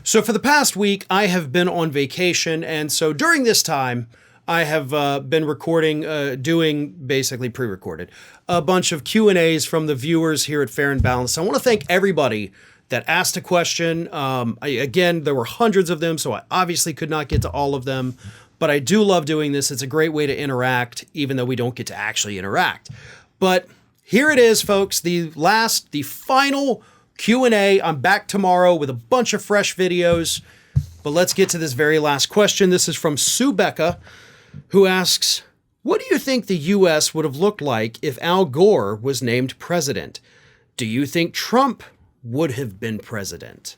So for the past week, I have been on vacation, and so during this time, I have been recording, doing basically pre-recorded, a bunch of Q&As from the viewers here at Farron Balanced. I want to thank everybody that asked a question. Again, there were hundreds of them, so I obviously could not get to all of them, but I do love doing this. It's a great way to interact, even though we don't get to actually interact. But here it is, folks, the final Q&A. I'm back tomorrow with a bunch of fresh videos, but let's get to this very last question. This is from Sue Becca, who asks, what do you think the U.S. would have looked like if Al Gore was named president? Do you think Trump would have been president?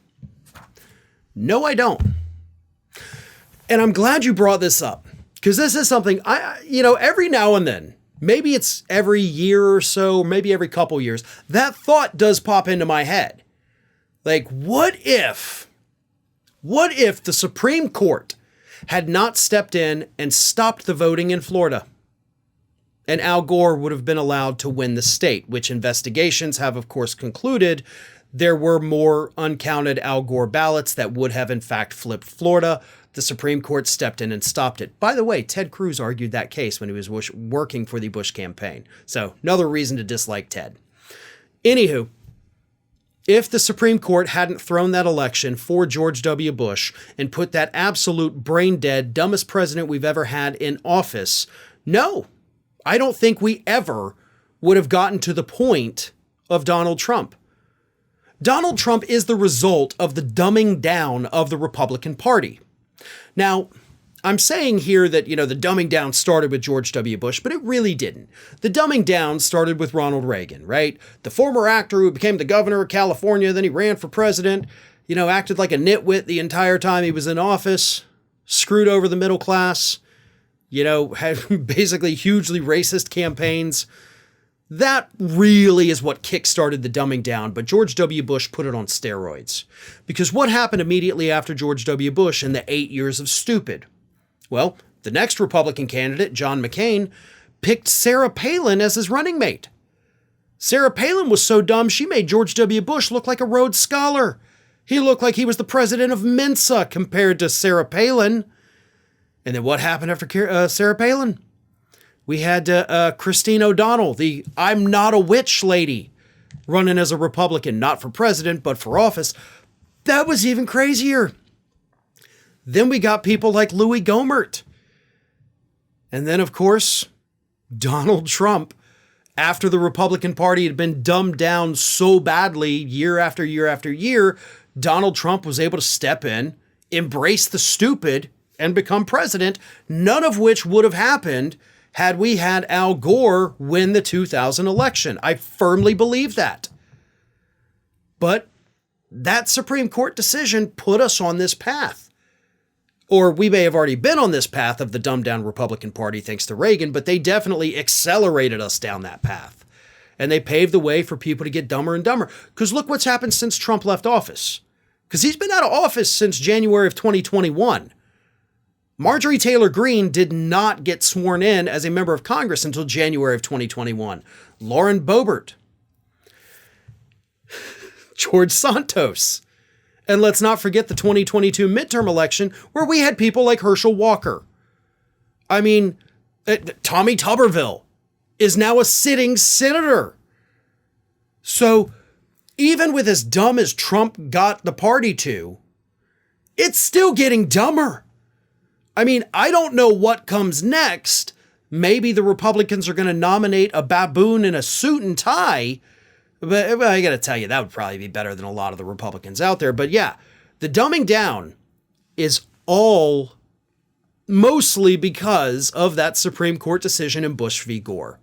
No, I don't. And I'm glad you brought this up, because this is something every now and then, maybe it's every year or so, maybe every couple years, that thought does pop into my head. Like, what if the Supreme Court had not stepped in and stopped the voting in Florida, and Al Gore would have been allowed to win the state, which investigations have, of course, concluded there were more uncounted Al Gore ballots that would have, in fact, flipped Florida. The Supreme Court stepped in and stopped it. By the way, Ted Cruz argued that case when he was working for the Bush campaign. So another reason to dislike Ted. Anywho, if the Supreme Court hadn't thrown that election for George W. Bush and put that absolute brain-dead, dumbest president we've ever had in office, no, I don't think we ever would have gotten to the point of Donald Trump. Donald Trump is the result of the dumbing down of the Republican Party. Now, I'm saying here that, the dumbing down started with George W. Bush, but it really didn't. The dumbing down started with Ronald Reagan, right? The former actor who became the governor of California, then he ran for president, acted like a nitwit the entire time he was in office, screwed over the middle class, had basically hugely racist campaigns. That really is what kickstarted the dumbing down, but George W. Bush put it on steroids. Because what happened immediately after George W. Bush and the 8 years of stupid? Well, the next Republican candidate, John McCain, picked Sarah Palin as his running mate. Sarah Palin was so dumb, she made George W. Bush look like a Rhodes Scholar. He looked like he was the president of Mensa compared to Sarah Palin. And then what happened after Sarah Palin? We had Christine O'Donnell, the I'm not a witch lady, running as a Republican, not for president, but for office. That was even crazier. Then we got people like Louis Gohmert. And then, of course, Donald Trump, after the Republican Party had been dumbed down so badly year after year after year, Donald Trump was able to step in, embrace the stupid, and become president, none of which would have happened had we had Al Gore win the 2000 election. I firmly believe that. But that Supreme Court decision put us on this path. Or we may have already been on this path of the dumbed down Republican Party thanks to Reagan, but they definitely accelerated us down that path. And they paved the way for people to get dumber and dumber. Because look what's happened since Trump left office. Because he's been out of office since January of 2021. Marjorie Taylor Greene did not get sworn in as a member of Congress until January of 2021. Lauren Boebert. George Santos. And let's not forget the 2022 midterm election where we had people like Herschel Walker. I mean, Tommy Tuberville is now a sitting senator. So even with as dumb as Trump got the party to, it's still getting dumber. I mean, I don't know what comes next. Maybe the Republicans are going to nominate a baboon in a suit and tie. But I got to tell you, that would probably be better than a lot of the Republicans out there. But yeah, the dumbing down is all mostly because of that Supreme Court decision in Bush v. Gore.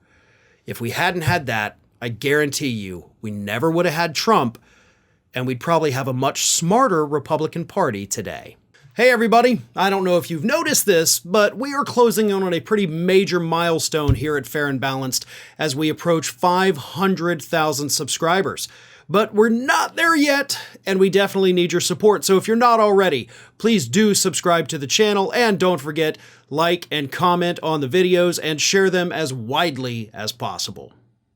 If we hadn't had that, I guarantee you, we never would have had Trump, and we'd probably have a much smarter Republican Party today. Hey everybody, I don't know if you've noticed this, but we are closing in on a pretty major milestone here at Fair and Balanced as we approach 500,000 subscribers. But we're not there yet, and we definitely need your support. So if you're not already, please do subscribe to the channel, and don't forget, like and comment on the videos and share them as widely as possible.